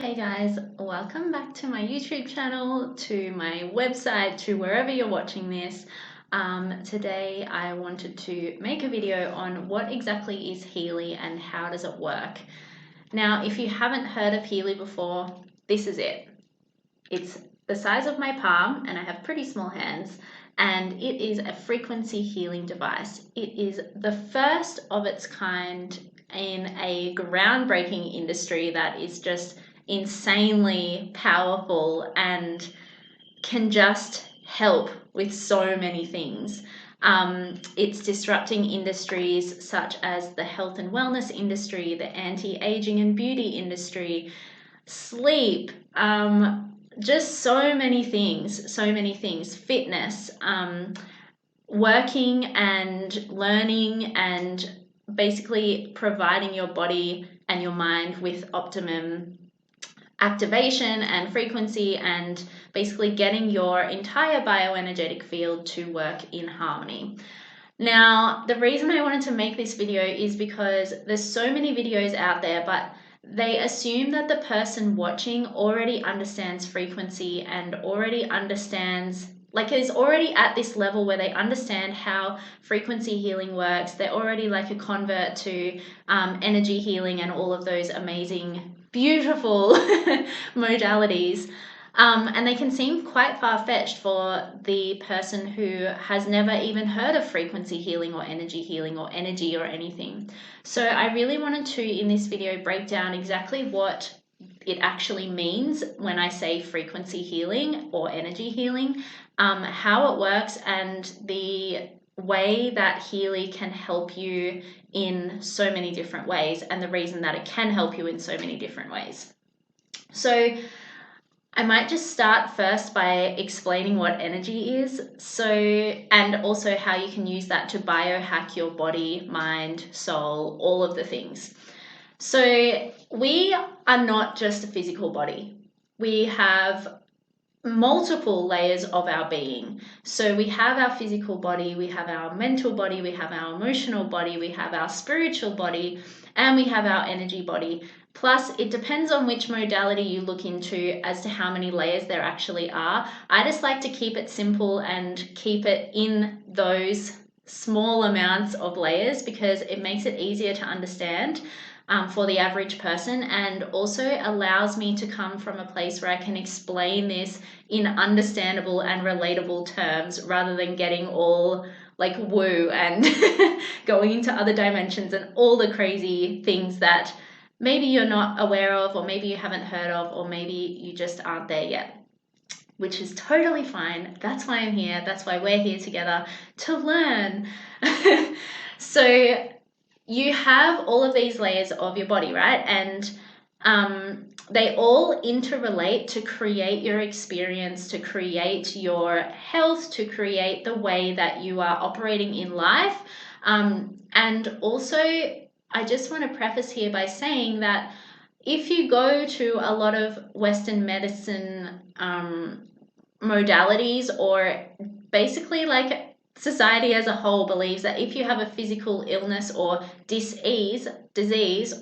Hey guys, welcome back to my YouTube channel, to my website, to wherever you're watching this. Today I wanted to make a video on what exactly is Healy and how does it work. Now, if you haven't heard of Healy before, this is it. It's the size of my palm and I have pretty small hands, and it is a frequency healing device. It is the first of its kind in a groundbreaking industry that is just insanely powerful and can just help with so many things. It's disrupting industries such as the health and wellness industry, the anti-aging and beauty industry, sleep, just so many things, fitness, working and learning, and basically providing your body and your mind with optimum activation and frequency, and basically getting your entire bioenergetic field to work in harmony. Now, the reason I wanted to make this video is because there's so many videos out there, but they assume that the person watching already understands frequency and already understands, like, is already at this level where they understand how frequency healing works. They're already like a convert to energy healing and all of those amazing, beautiful modalities. And they can seem quite far-fetched for the person who has never even heard of frequency healing or energy or anything. So I really wanted to, in this video, break down exactly what it actually means when I say frequency healing or energy healing, how it works, and the way that Healy can help you in so many different ways, and the reason that it can help you in so many different ways. So I might just start first by explaining what energy is, and also how you can use that to biohack your body, mind, soul, all of the things. So we are not just a physical body. We have multiple layers of our being. So we have our physical body, we have our mental body, we have our emotional body, we have our spiritual body, and we have our energy body. Plus, it depends on which modality you look into as to how many layers there actually are. I just like to keep it simple and keep it in those small amounts of layers because it makes it easier to understand for the average person, and also allows me to come from a place where I can explain this in understandable and relatable terms rather than getting all like woo and going into other dimensions and all the crazy things that maybe you're not aware of, or maybe you haven't heard of, or maybe you just aren't there yet, which is totally fine. That's why I'm here. That's why we're here together, to learn. So you have all of these layers of your body, right? And they all interrelate to create your experience, to create your health, to create the way that you are operating in life. And also, I just want to preface here by saying that if you go to a lot of Western medicine modalities, or basically like society as a whole believes that if you have a physical illness or disease,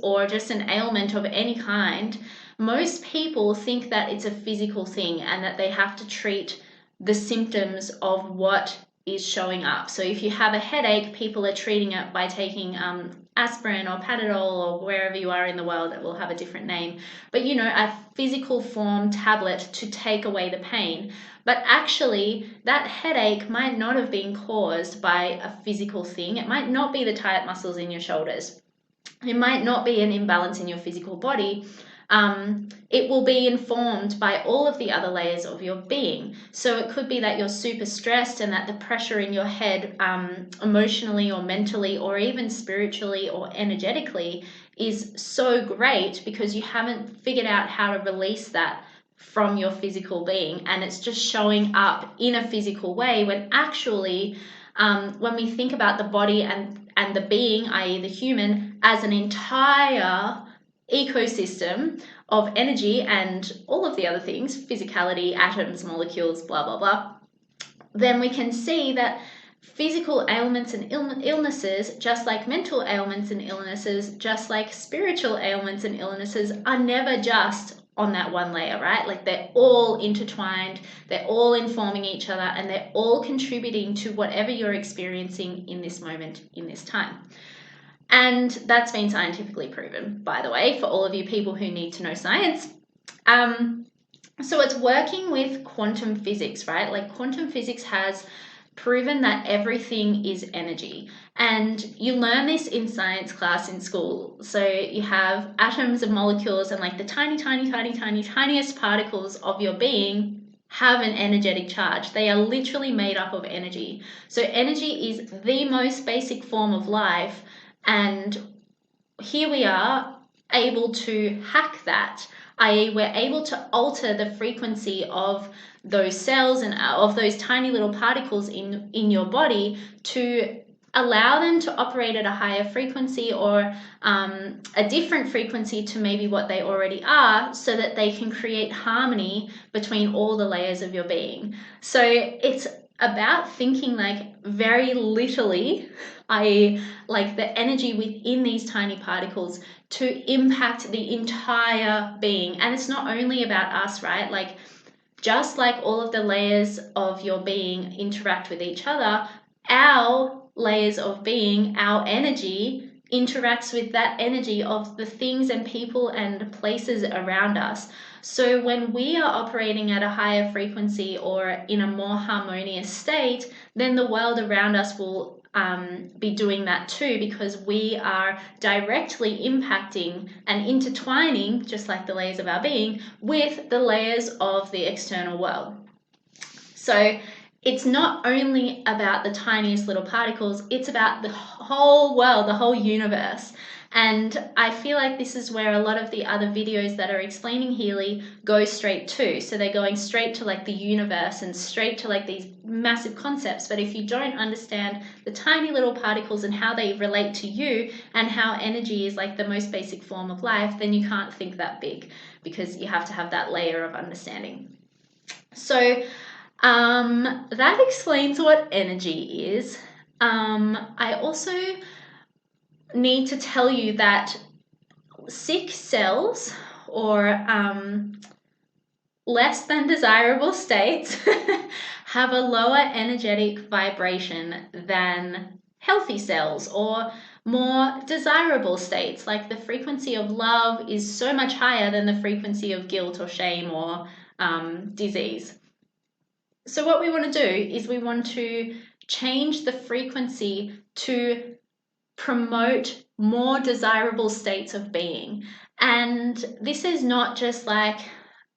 or just an ailment of any kind, most people think that it's a physical thing and that they have to treat the symptoms of what is showing up. So if you have a headache, people are treating it by taking aspirin or Panadol, or wherever you are in the world, it will have a different name, but you know, a physical form tablet to take away the pain. But actually, that headache might not have been caused by a physical thing. It might not be the tight muscles in your shoulders. It might not be an imbalance in your physical body. It will be informed by all of the other layers of your being. So it could be that you're super stressed and that the pressure in your head, emotionally or mentally or even spiritually or energetically, is so great because you haven't figured out how to release that from your physical being, and it's just showing up in a physical way, when actually when we think about the body and the being, i.e. the human, as an entire ecosystem of energy and all of the other things, physicality, atoms, molecules, blah blah blah, then we can see that physical ailments and illnesses, just like mental ailments and illnesses, just like spiritual ailments and illnesses, are never just on that one layer, right? Like they're all intertwined, they're all informing each other, and they're all contributing to whatever you're experiencing in this moment, in this time. And that's been scientifically proven, by the way, for all of you people who need to know science. So it's working with quantum physics, right? Like quantum physics has proven that everything is energy. And you learn this in science class in school. So you have atoms and molecules, and like the tiniest particles of your being have an energetic charge. They are literally made up of energy. So energy is the most basic form of life. And here we are able to hack that, i.e. we're able to alter the frequency of those cells and of those tiny little particles in your body to allow them to operate at a higher frequency or a different frequency to maybe what they already are, so that they can create harmony between all the layers of your being. So it's about thinking like very literally, i.e. like the energy within these tiny particles to impact the entire being. And it's not only about us, right? Like just like all of the layers of your being interact with each other, our layers of being, our energy interacts with that energy of the things and people and places around us. So when we are operating at a higher frequency or in a more harmonious state, then the world around us will be doing that too, because we are directly impacting and intertwining, just like the layers of our being, with the layers of the external world. So it's not only about the tiniest little particles, it's about the whole world, the whole universe. And I feel like this is where a lot of the other videos that are explaining Healy go straight to. So they're going straight to like the universe and straight to like these massive concepts. But if you don't understand the tiny little particles and how they relate to you and how energy is like the most basic form of life, then you can't think that big, because you have to have that layer of understanding. So that explains what energy is. I also need to tell you that sick cells, or less than desirable states, have a lower energetic vibration than healthy cells or more desirable states. Like the frequency of love is so much higher than the frequency of guilt or shame or disease. So what we want to do is we want to change the frequency to promote more desirable states of being. And this is not just like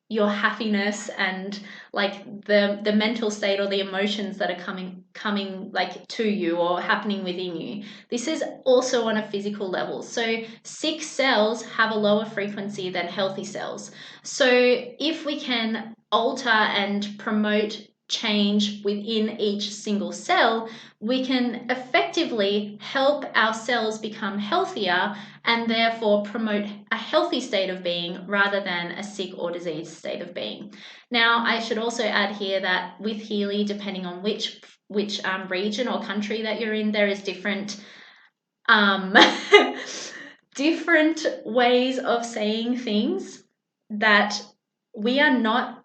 your happiness and like the mental state or the emotions that are coming like to you or happening within you. This is also on a physical level. So sick cells have a lower frequency than healthy cells. So if we can alter and promote change within each single cell, we can effectively help our cells become healthier and therefore promote a healthy state of being rather than a sick or diseased state of being. Now, I should also add here that with Healy, depending on which region or country that you're in, there is different different ways of saying things that we are not,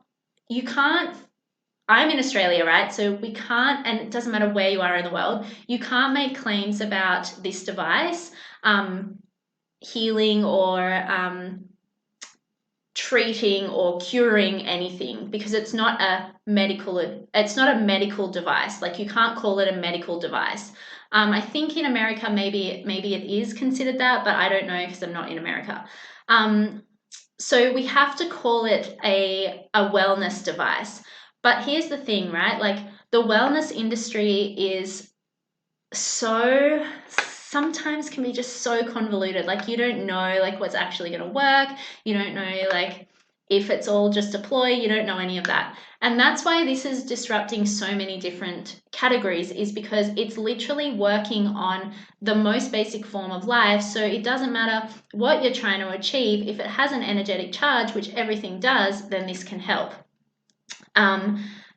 you can't. I'm in Australia, right? So we can't, and it doesn't matter where you are in the world, you can't make claims about this device healing or treating or curing anything, because it's not a medical device. Like you can't call it a medical device. I think in America maybe it is considered that, but I don't know because I'm not in America. So we have to call it a wellness device. But here's the thing, right? Like the wellness industry is sometimes can be just so convoluted. Like you don't know like what's actually going to work. You don't know like if it's all just a ploy. You don't know any of that. And that's why this is disrupting so many different categories, is because it's literally working on the most basic form of life. So it doesn't matter what you're trying to achieve. If it has an energetic charge, which everything does, then this can help.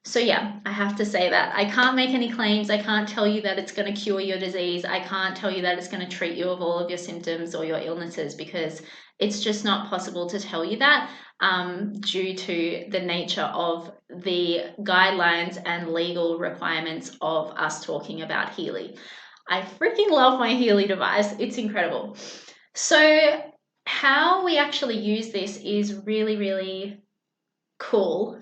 So yeah, I have to say that. I can't make any claims. I can't tell you that it's going to cure your disease. I can't tell you that it's going to treat you of all of your symptoms or your illnesses, because it's just not possible to tell you that due to the nature of the guidelines and legal requirements of us talking about Healy. I freaking love my Healy device. It's incredible. So how we actually use this is really, really cool.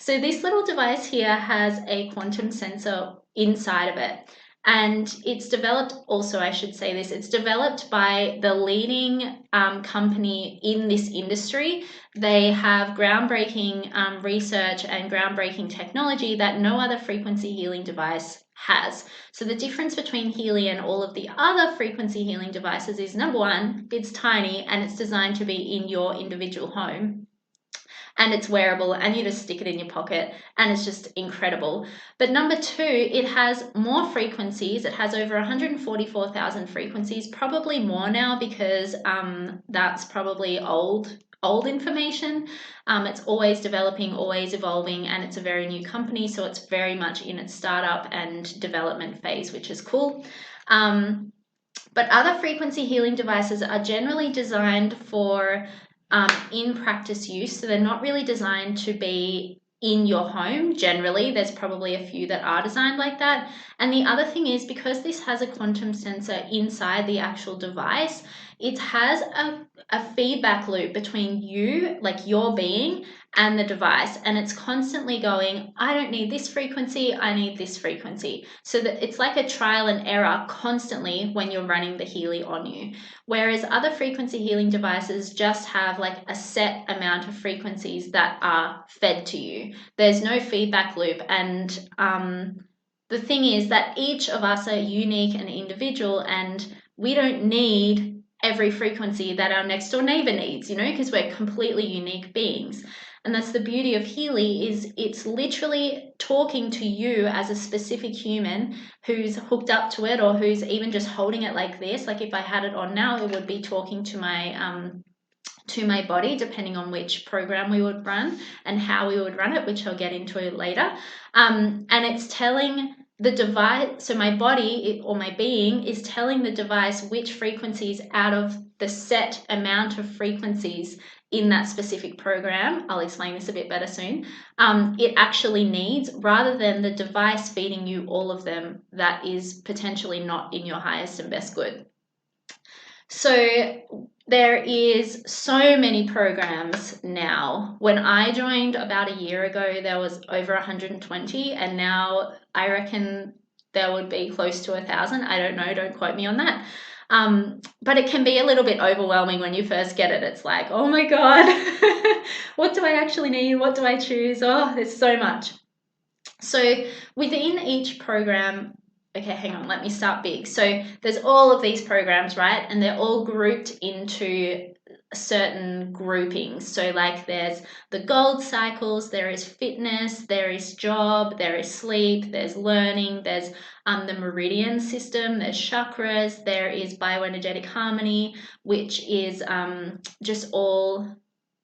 So this little device here has a quantum sensor inside of it. And it's developed, also I should say this, it's developed by the leading company in this industry. They have groundbreaking research and groundbreaking technology that no other frequency healing device has. So the difference between Healy and all of the other frequency healing devices is, number one, it's tiny and it's designed to be in your individual home. And it's wearable and you just stick it in your pocket and it's just incredible. But number two, it has more frequencies. It has over 144,000 frequencies, probably more now because that's probably old information. It's always developing, always evolving, and it's a very new company, so it's very much in its startup and development phase, which is cool. But other frequency healing devices are generally designed for in practice use, so they're not really designed to be in your home. Generally, there's probably a few that are designed like that. And the other thing is, because this has a quantum sensor inside the actual device, it has a feedback loop between you, like your being, and the device, and it's constantly going, I don't need this frequency, I need this frequency. So that it's like a trial and error constantly when you're running the Healy on you. Whereas other frequency healing devices just have like a set amount of frequencies that are fed to you. There's no feedback loop. And the thing is that each of us are unique and individual, and we don't need every frequency that our next door neighbor needs, because we're completely unique beings. And that's the beauty of Healy, is it's literally talking to you as a specific human who's hooked up to it, or who's even just holding it like this. Like if I had it on now, it would be talking to my body, depending on which program we would run and how we would run it, which I'll get into later. And it's telling the device, so my body or my being is telling the device which frequencies out of the set amount of frequencies in that specific program, I'll explain this a bit better soon, it actually needs, rather than the device feeding you all of them that is potentially not in your highest and best good. So there is so many programs now. When I joined about a year ago, there was over 120, and now I reckon there would be close to 1,000. I don't know, don't quote me on that. But it can be a little bit overwhelming when you first get it. It's like, oh my God, what do I actually need? What do I choose? Oh, there's so much. So within each program, okay, hang on, let me start big. So there's all of these programs, right? And they're all grouped into certain groupings. So like there's the gold cycles, there is fitness, there is job, there is sleep, there's learning, there's the meridian system, there's chakras, there is bioenergetic harmony, which is just all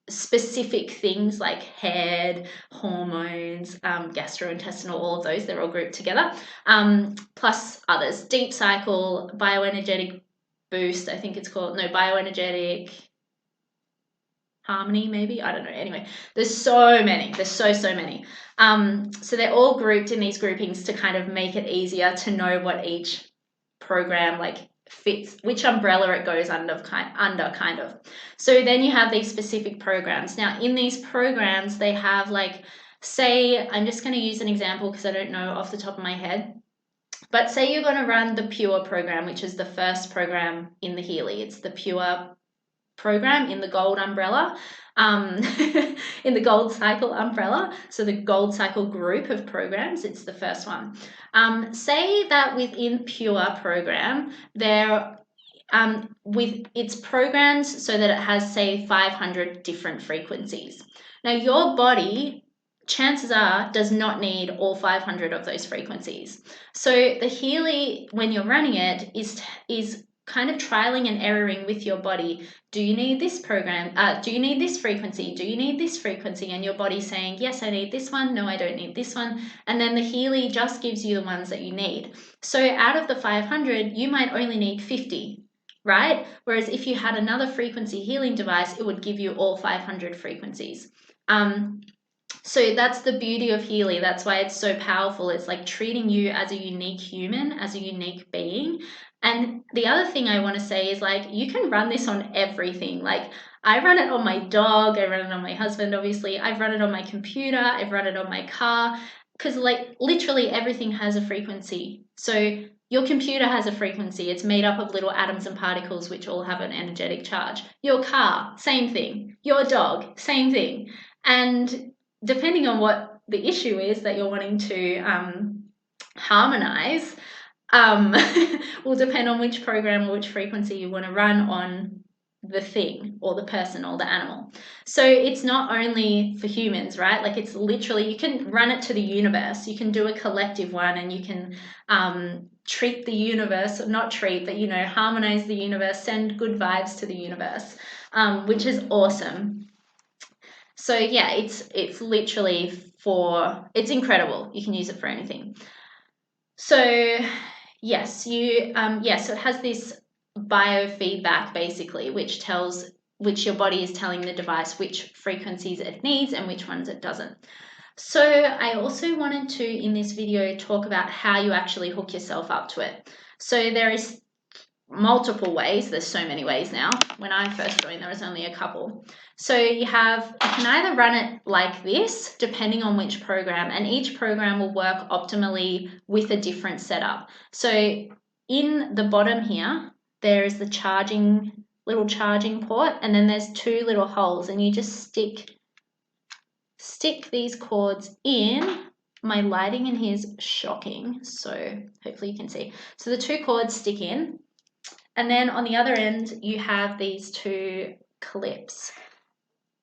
specific things like head, hormones, gastrointestinal, all of those, they're all grouped together, plus others. Deep cycle, bioenergetic boost, I think it's called, no, bioenergetic harmony, maybe, I don't know. Anyway, there's so many, there's so many. So they're all grouped in these groupings to kind of make it easier to know what each program like fits, which umbrella it goes under kind of. So then you have these specific programs. Now in these programs, they have like, say, I'm just going to use an example because I don't know off the top of my head, but say you're going to run the Pure program, which is the first program in the Healy. It's the Pure program in the gold umbrella, in the gold cycle umbrella. So the gold cycle group of programs, it's the first one. Say that within Pure program, there with its programs so that it has, say, 500 different frequencies. Now your body, chances are, does not need all 500 of those frequencies. So the Healy, when you're running it, is kind of trialing and erroring with your body. Do you need this program? Do you need this frequency? Do you need this frequency? And your body's saying, yes, I need this one. No, I don't need this one. And then the Healy just gives you the ones that you need. So out of the 500, you might only need 50, right? Whereas if you had another frequency healing device, it would give you all 500 frequencies. So that's the beauty of Healy. That's why it's so powerful. It's like treating you as a unique human, as a unique being. And the other thing I want to say is like, you can run this on everything. Like I run it on my dog. I run it on my husband, obviously. I've run it on my computer. I've run it on my car. Because like literally everything has a frequency. So your computer has a frequency. It's made up of little atoms and particles which all have an energetic charge. Your car, same thing. Your dog, same thing. And depending on what the issue is that you're wanting to harmonize, will depend on which program or which frequency you want to run on the thing or the person or the animal. So it's not only for humans, right? Like it's literally, you can run it to the universe. You can do a collective one, and you can treat the universe, not treat, but, you know, harmonize the universe, send good vibes to the universe, which is awesome. So yeah, it's literally it's incredible. You can use it for anything. So yes, so it has this biofeedback basically, which your body is telling the device which frequencies it needs and which ones it doesn't. So I also wanted to, in this video, talk about how you actually hook yourself up to it. So there is multiple ways. There's so many ways now. When I first joined, there was only a couple. So you can either run it like this, depending on which program, and each program will work optimally with a different setup. So in the bottom here, there is the little charging port, and then there's two little holes, and you just stick these cords in. My lighting in here is shocking, so hopefully you can see. So the two cords stick in, and then on the other end, you have these two clips.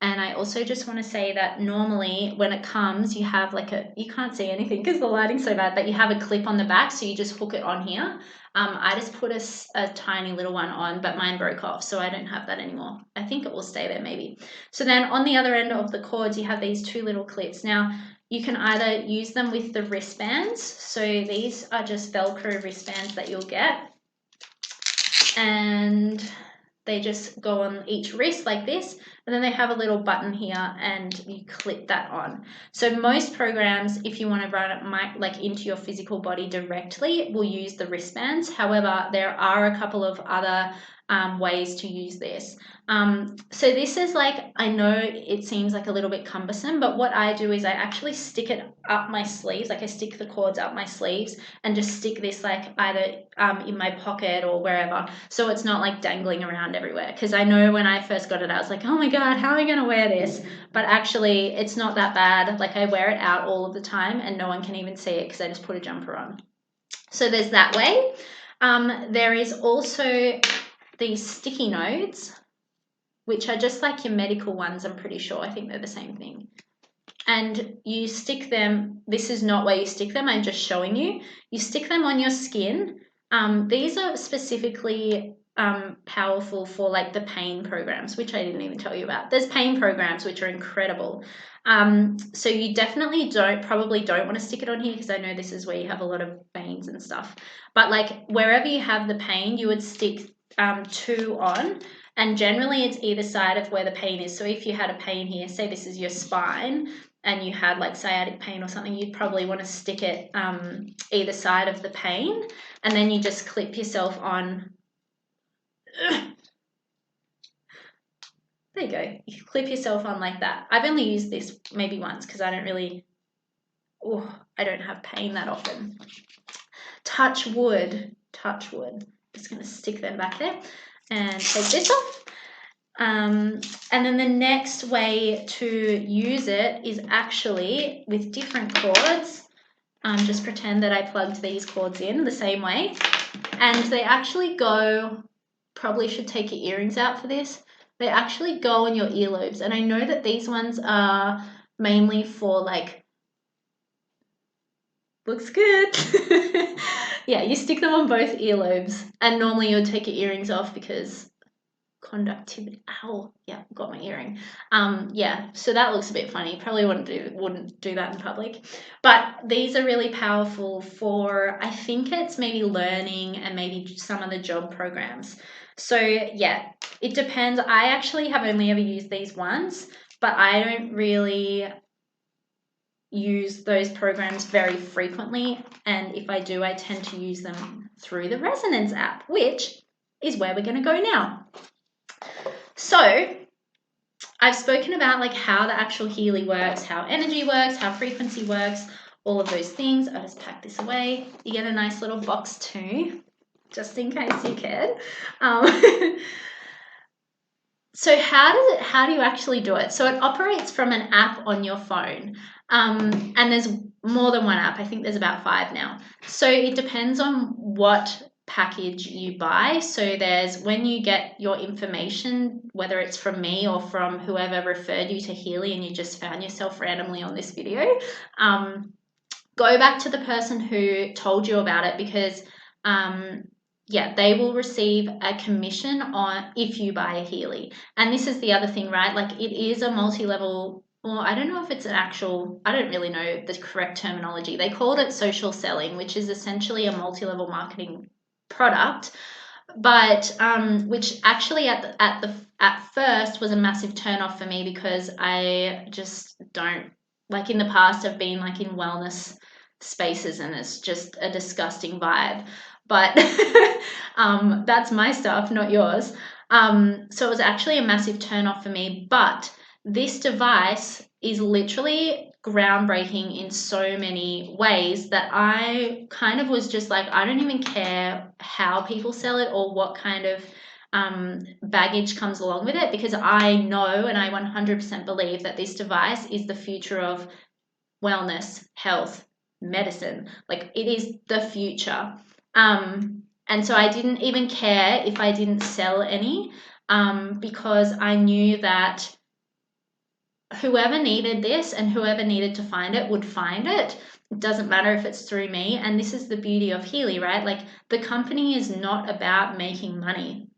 And I also just want to say that normally when it comes, you have you can't see anything because the lighting's so bad, but you have a clip on the back, so you just hook it on here. I just put a tiny little one on, but mine broke off, so I don't have that anymore. I think it will stay there maybe. So then on the other end of the cords, you have these two little clips. Now, you can either use them with the wristbands. So these are just Velcro wristbands that you'll get. And they just go on each wrist like this, and then they have a little button here and you clip that on. So most programs, if you want to run it into your physical body directly, will use the wristbands. However, there are a couple of other ways to use this. So this is I know it seems like a little bit cumbersome, but what I do is I actually stick it up my sleeves, I stick the cords up my sleeves and just stick this either in my pocket or wherever, so it's not dangling around everywhere. Because I know when I first got it, I was like, oh my god, how am I going to wear this? But actually it's not that bad. I wear it out all of the time and no one can even see it because I just put a jumper on. So there's that way. There is also these sticky nodes, which are just like your medical ones, I'm pretty sure. I think they're the same thing. And you stick them, this is not where you stick them, I'm just showing you. You stick them on your skin. These are specifically powerful for the pain programs, which I didn't even tell you about. There's pain programs which are incredible. So you definitely probably don't want to stick it on here, because I know this is where you have a lot of veins and stuff. But wherever you have the pain, you would stick two on, and generally it's either side of where the pain is. So if you had a pain here, say this is your spine, and you had sciatic pain or something, you'd probably want to stick it either side of the pain, and then you just clip yourself on. There you go. You clip yourself on like that. I've only used this maybe once because I don't have pain that often. Touch wood. Just going to stick them back there and take this off. And then the next way to use it is actually with different cords. Just pretend that I plugged these cords in the same way, and they actually go, probably should take your earrings out for this, they actually go on your earlobes. And I know that these ones are mainly for looks good. Yeah, you stick them on both earlobes, and normally you'll take your earrings off because conductivity. Ow, yeah, got my earring. Yeah, so that looks a bit funny. Probably wouldn't do that in public. But these are really powerful for, I think it's maybe learning and maybe some of the job programs. So yeah, it depends. I actually have only ever used these once, but I don't really use those programs very frequently, and if I do, I tend to use them through the Resonance app, which is where we're going to go now. So I've spoken about like how the actual Healy works, how energy works, how frequency works, all of those things. I'll just pack this away. You get a nice little box too, just in case you can. So how do you actually do it? So it operates from an app on your phone. And there's more than one app. I think there's about 5 now. So it depends on what package you buy. So there's when you get your information, whether it's from me or from whoever referred you to Healy and you just found yourself randomly on this video, go back to the person who told you about it, because yeah, they will receive a commission on if you buy a Healy. And this is the other thing, right? Like it is a multi-level, well, I don't know if it's an actual, I don't really know the correct terminology. They called it social selling, which is essentially a multi-level marketing product, but which actually at first was a massive turnoff for me, because I just don't, like in the past I've been like in wellness spaces and it's just a disgusting vibe. But that's my stuff, not yours. So it was actually a massive turnoff for me. But this device is literally groundbreaking in so many ways that I kind of was just like, I don't even care how people sell it or what kind of baggage comes along with it, because I know and I 100% believe that this device is the future of wellness, health, medicine. Like it is the future. And so I didn't even care if I didn't sell any, because I knew that whoever needed this and whoever needed to find it would find it. It doesn't matter if it's through me. And this is the beauty of Healy, right? Like the company is not about making money.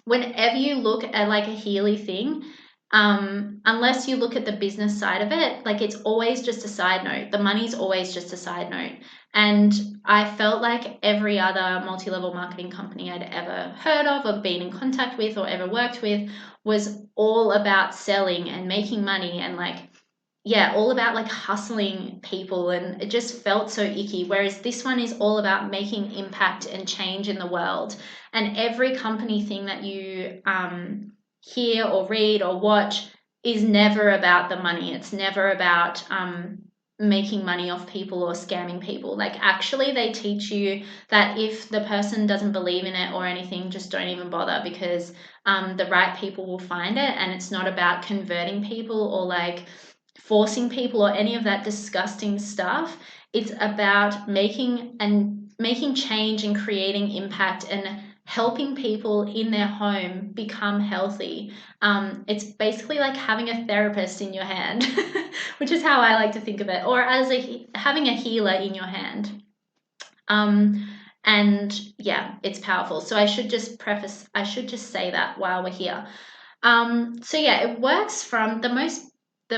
Whenever you look at like a Healy thing, unless you look at the business side of it, like it's always just a side note. The money's always just a side note. And I felt like every other multi-level marketing company I'd ever heard of or been in contact with or ever worked with was all about selling and making money and like, yeah, all about like hustling people, and it just felt so icky. Whereas this one is all about making impact and change in the world. And every company thing that you hear or read or watch is never about the money. It's never about making money off people or scamming people. Like actually they teach you that if the person doesn't believe in it or anything, just don't even bother, because the right people will find it. And it's not about converting people or like forcing people or any of that disgusting stuff. It's about making change and creating impact and helping people in their home become healthy. It's basically like having a therapist in your hand, which is how I like to think of it, or as having a healer in your hand. And yeah, it's powerful. So I should just say that while we're here. So yeah, it works from the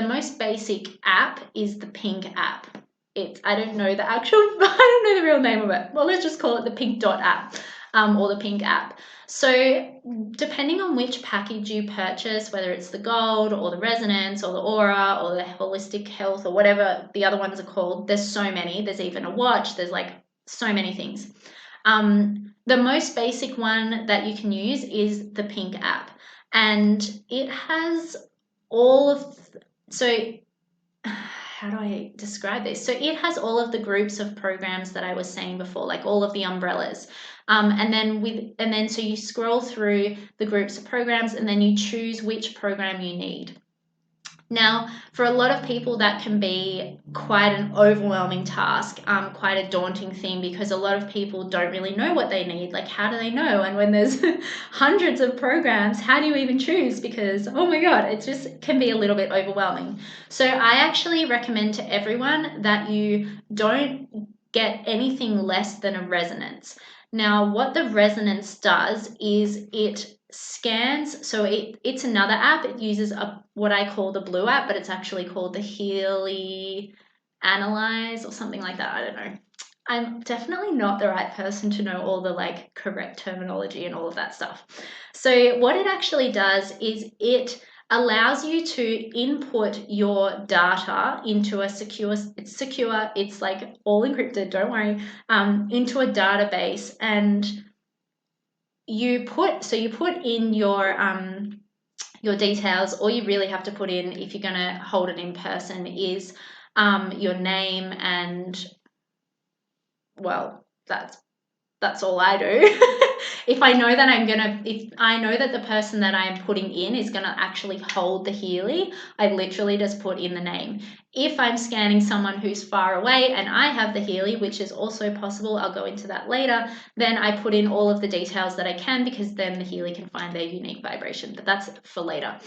most basic app is the Pink app. I don't know the actual, I don't know the real name of it. Well, let's just call it the Pink Dot app, or the Pink app. So depending on which package you purchase, whether it's the Gold or the Resonance or the Aura or the Holistic Health or whatever the other ones are called, there's so many. There's even a watch. There's like so many things. The most basic one that you can use is the Pink app, and it has all of so how do I describe this? So it has all of the groups of programs that I was saying before, like all of the umbrellas. And then so you scroll through the groups of programs and then you choose which program you need. Now, for a lot of people, that can be quite an overwhelming task, quite a daunting thing, because a lot of people don't really know what they need. Like, how do they know? And when there's hundreds of programs, how do you even choose? Because, oh my God, it just can be a little bit overwhelming. So I actually recommend to everyone that you don't get anything less than a resonance. Now, what the resonance does is it scans, so it's another app. It uses what I call the blue app, but it's actually called the Healy Analyze or something like that. I don't know. I'm definitely not the right person to know all the like correct terminology and all of that stuff. So what it actually does is it allows you to input your data into a it's like all encrypted, don't worry, into a database, and you put in your details. All you really have to put in if you're going to hold it in person is your name, and well, that's all I do. If I know that the person that I'm putting in is going to actually hold the Healy, I literally just put in the name. If I'm scanning someone who's far away and I have the Healy, which is also possible, I'll go into that later, then I put in all of the details that I can, because then the Healy can find their unique vibration, but that's for later.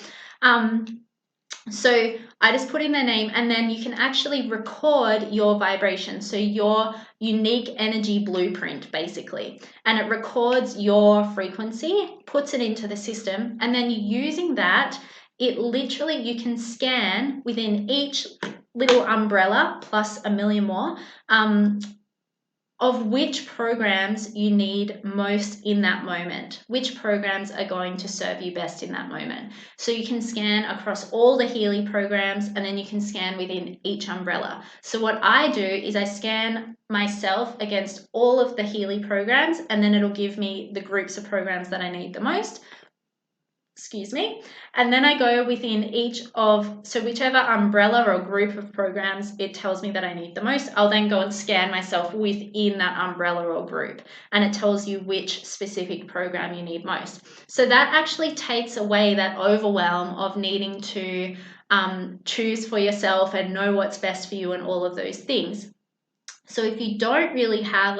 So I just put in their name, and then you can actually record your vibration, so your unique energy blueprint basically, and it records your frequency, puts it into the system, and then using that, it literally, you can scan within each little umbrella plus a million more of which programs you need most in that moment, which programs are going to serve you best in that moment. So you can scan across all the Healy programs, and then you can scan within each umbrella. So what I do is I scan myself against all of the Healy programs, and then it'll give me the groups of programs that I need the most. Excuse me. And then I go within so whichever umbrella or group of programs it tells me that I need the most, I'll then go and scan myself within that umbrella or group, and it tells you which specific program you need most. So that actually takes away that overwhelm of needing to choose for yourself and know what's best for you and all of those things. So if you don't really have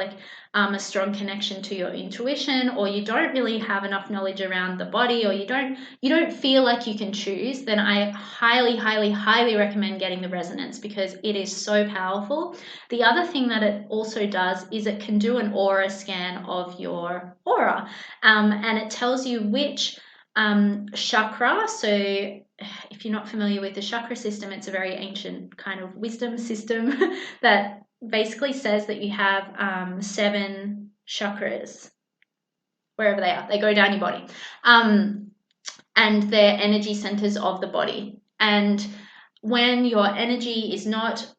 a strong connection to your intuition, or you don't really have enough knowledge around the body, or you don't feel like you can choose, then I highly, highly, highly recommend getting the resonance, because it is so powerful. The other thing that it also does is it can do an aura scan of your aura, and it tells you which chakra. So if you're not familiar with the chakra system, it's a very ancient kind of wisdom system that basically says that you have 7 chakras, wherever they are. They go down your body, and they're energy centers of the body. And when your energy is not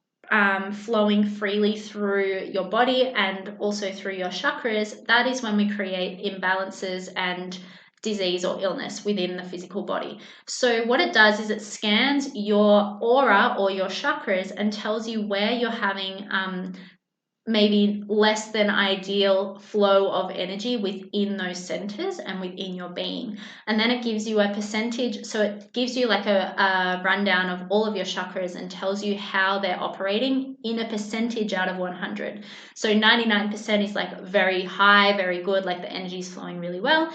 flowing freely through your body and also through your chakras, that is when we create imbalances and disease or illness within the physical body. So what it does is it scans your aura or your chakras and tells you where you're having maybe less than ideal flow of energy within those centers and within your being. And then it gives you a percentage. So it gives you like a rundown of all of your chakras and tells you how they're operating in a percentage out of 100. So 99% is like very high, very good, like the energy is flowing really well.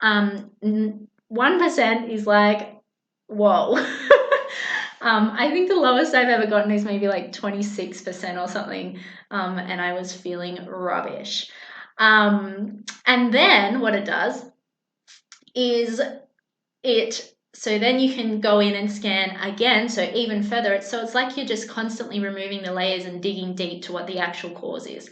1% is like, whoa. I think the lowest I've ever gotten is maybe like 26% or something, and I was feeling rubbish. And then what it does is so then you can go in and scan again, so even further. So it's like you're just constantly removing the layers and digging deep to what the actual cause is.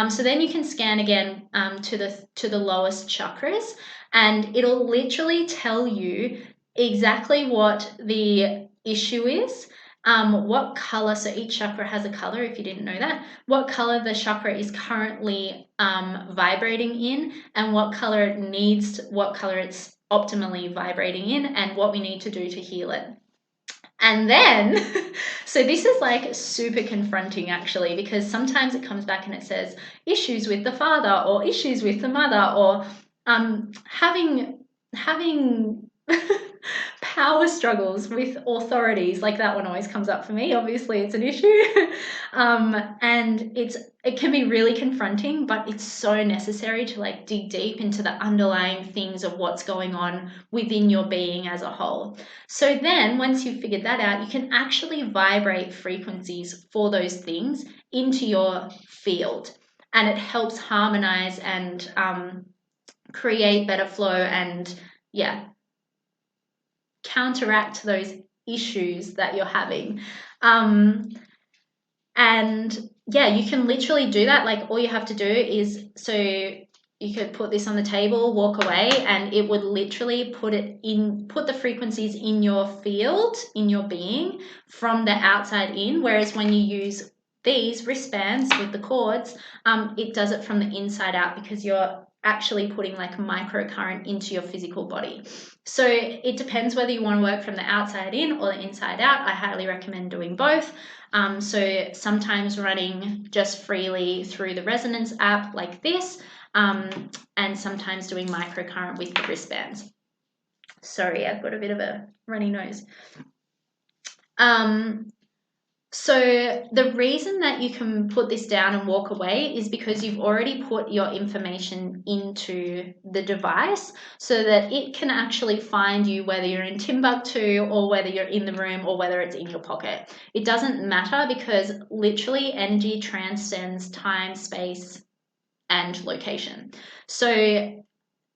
So then you can scan again to the lowest chakras, and it'll literally tell you exactly what the issue is, what color. So each chakra has a color, if you didn't know that, what color the chakra is currently vibrating in, and what color it's optimally vibrating in, and what we need to do to heal it. And then, so this is like super confronting actually, because sometimes it comes back and it says issues with the father or issues with the mother, or having power struggles with authorities, like that one always comes up for me. Obviously, it's an issue. And it can be really confronting, but it's so necessary to like dig deep into the underlying things of what's going on within your being as a whole. So then once you've figured that out, you can actually vibrate frequencies for those things into your field, and it helps harmonize and create better flow and counteract those issues that you're having. And you can literally do that. Like all you have to do is, so you could put this on the table, walk away, and it would literally put the frequencies in your field, in your being, from the outside in. Whereas when you use these wristbands with the cords, it does it from the inside out, because you're actually putting like microcurrent into your physical body. So it depends whether you want to work from the outside in or the inside out. I highly recommend doing both. So sometimes running just freely through the resonance app like this, and sometimes doing microcurrent with the wristbands. Sorry, I've got a bit of a runny nose. So the reason that you can put this down and walk away is because you've already put your information into the device so that it can actually find you, whether you're in Timbuktu or whether you're in the room or whether it's in your pocket. It doesn't matter, because literally energy transcends time, space, and location. So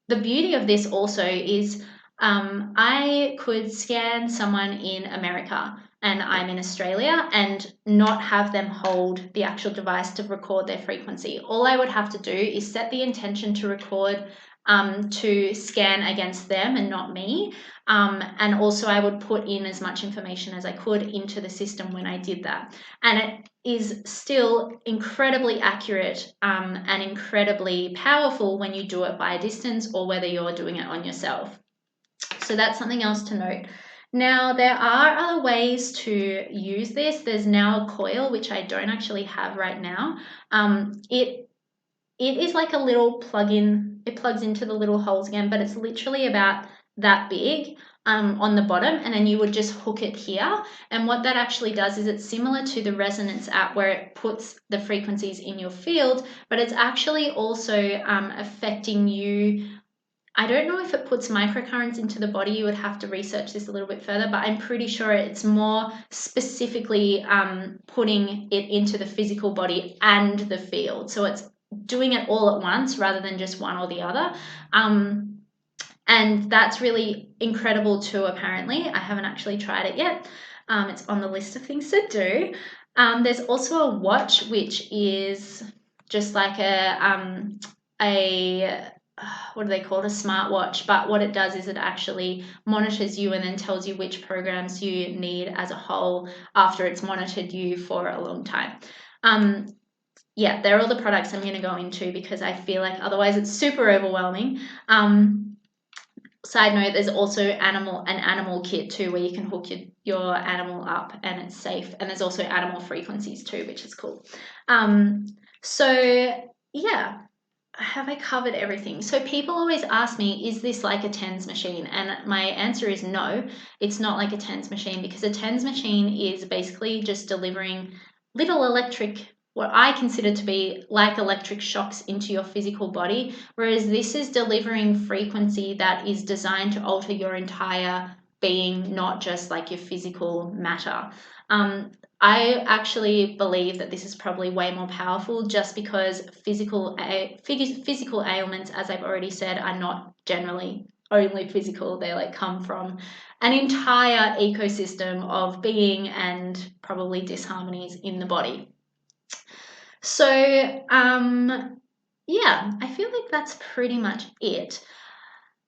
the beauty of this also is I could scan someone in America and I'm in Australia and not have them hold the actual device to record their frequency. All I would have to do is set the intention to record, to scan against them and not me. And also I would put in as much information as I could into the system when I did that. And it is still incredibly accurate and incredibly powerful when you do it by a distance or whether you're doing it on yourself. So that's something else to note. Now, there are other ways to use this. There's now a coil, which I don't actually have right now. It is like a little plug-in. It plugs into the little holes again, but it's literally about that big on the bottom, and then you would just hook it here. And what that actually does is it's similar to the resonance app where it puts the frequencies in your field, but it's actually also affecting you. I don't know if it puts microcurrents into the body. You would have to research this a little bit further, but I'm pretty sure it's more specifically putting it into the physical body and the field. So it's doing it all at once rather than just one or the other. And that's really incredible too, apparently. I haven't actually tried it yet. It's on the list of things to do. There's also a watch, which is just like what do they call it? A smartwatch. But what it does is it actually monitors you and then tells you which programs you need as a whole after it's monitored you for a long time. They're all the products I'm going to go into because I feel like otherwise it's super overwhelming. Side note, there's also an animal kit too, where you can hook your animal up and it's safe. And there's also animal frequencies too, which is cool. Have I covered everything? So people always ask me, is this like a TENS machine? And my answer is no, it's not like a TENS machine, because a TENS machine is basically just delivering little what I consider to be like electric shocks into your physical body, whereas this is delivering frequency that is designed to alter your entire being, not just like your physical matter. I actually believe that this is probably way more powerful, just because physical ailments, as I've already said, are not generally only physical. They like come from an entire ecosystem of being and probably disharmonies in the body. So I feel like that's pretty much it.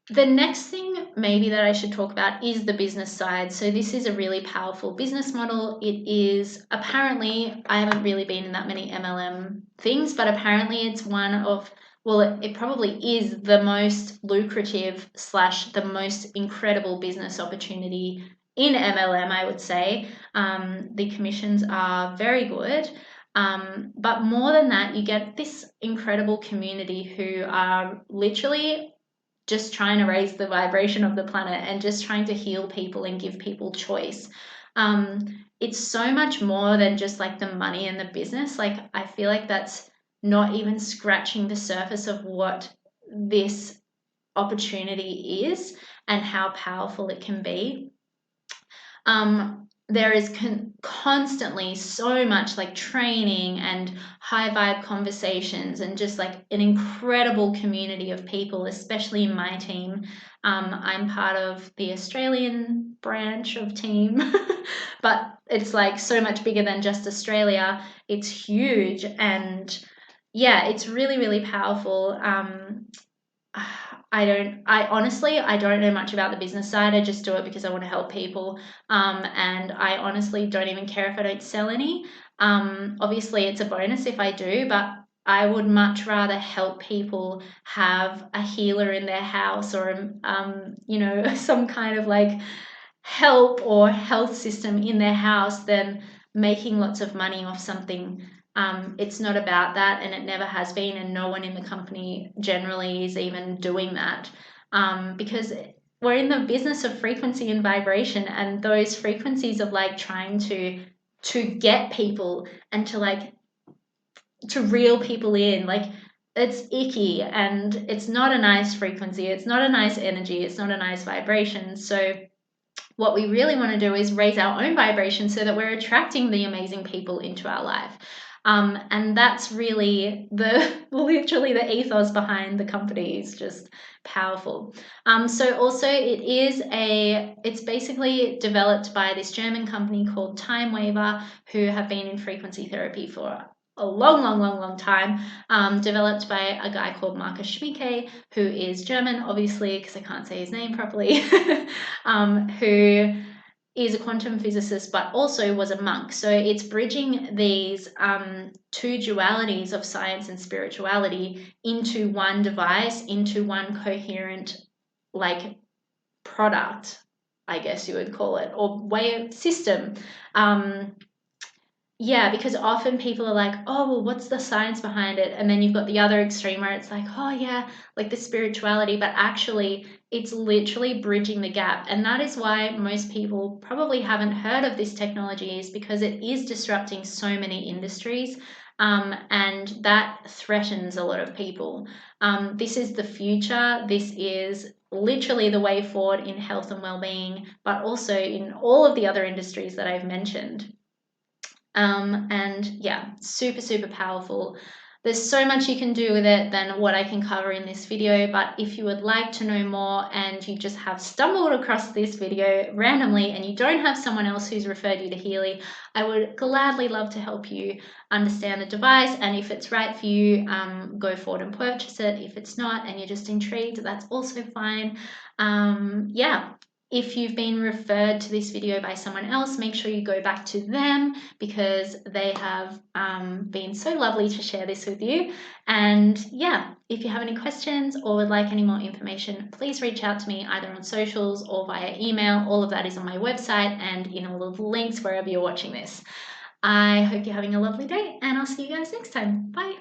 The next thing maybe that I should talk about is the business side. So this is a really powerful business model. It is apparently, I haven't really been in that many MLM things, but apparently it's it probably is the most lucrative / the most incredible business opportunity in MLM, I would say. The commissions are very good. But more than that, you get this incredible community who are literally just trying to raise the vibration of the planet and just trying to heal people and give people choice. It's so much more than just like the money and the business. Like, I feel like that's not even scratching the surface of what this opportunity is and how powerful it can be. There is constantly so much like training and high vibe conversations and just like an incredible community of people, especially in my team. I'm part of the Australian branch of team, but it's like so much bigger than just Australia. It's huge, and yeah, it's really, really powerful. I honestly, I don't know much about the business side. I just do it because I want to help people. And I honestly don't even care if I don't sell any. Obviously, it's a bonus if I do, but I would much rather help people have a healer in their house, or, some kind of like help or health system in their house, than making lots of money off something. It's not about that, and it never has been, and no one in the company generally is even doing that, because we're in the business of frequency and vibration, and those frequencies of like trying to get people and to reel people in, like, it's icky, and it's not a nice frequency, it's not a nice energy, it's not a nice vibration. So what we really want to do is raise our own vibration so that we're attracting the amazing people into our life. And that's really literally the ethos behind the company. Is just powerful. So also it's basically developed by this German company called Time Waver, who have been in frequency therapy for a long time, developed by a guy called Markus Schmicke, who is German, obviously, because I can't say his name properly, who is a quantum physicist, but also was a monk. So it's bridging these two dualities of science and spirituality into one device, into one coherent, like, product, I guess you would call it, or way of system. Yeah, because often people are like, oh, well, what's the science behind it? And then you've got the other extreme where it's like, oh, yeah, like the spirituality, but actually it's literally bridging the gap. And that is why most people probably haven't heard of this technology, is because it is disrupting so many industries, and that threatens a lot of people. This is the future. This is literally the way forward in health and well-being, but also in all of the other industries that I've mentioned. And yeah, super, super powerful. There's so much you can do with it than what I can cover in this video, but if you would like to know more and you just have stumbled across this video randomly and you don't have someone else who's referred you to Healy, I would gladly love to help you understand the device, and if it's right for you, go forward and purchase it. If it's not and you're just intrigued, that's also fine. Yeah. If you've been referred to this video by someone else, make sure you go back to them, because they have been so lovely to share this with you. And yeah, if you have any questions or would like any more information, please reach out to me either on socials or via email. All of that is on my website and in all of the links wherever you're watching this. I hope you're having a lovely day, and I'll see you guys next time. Bye.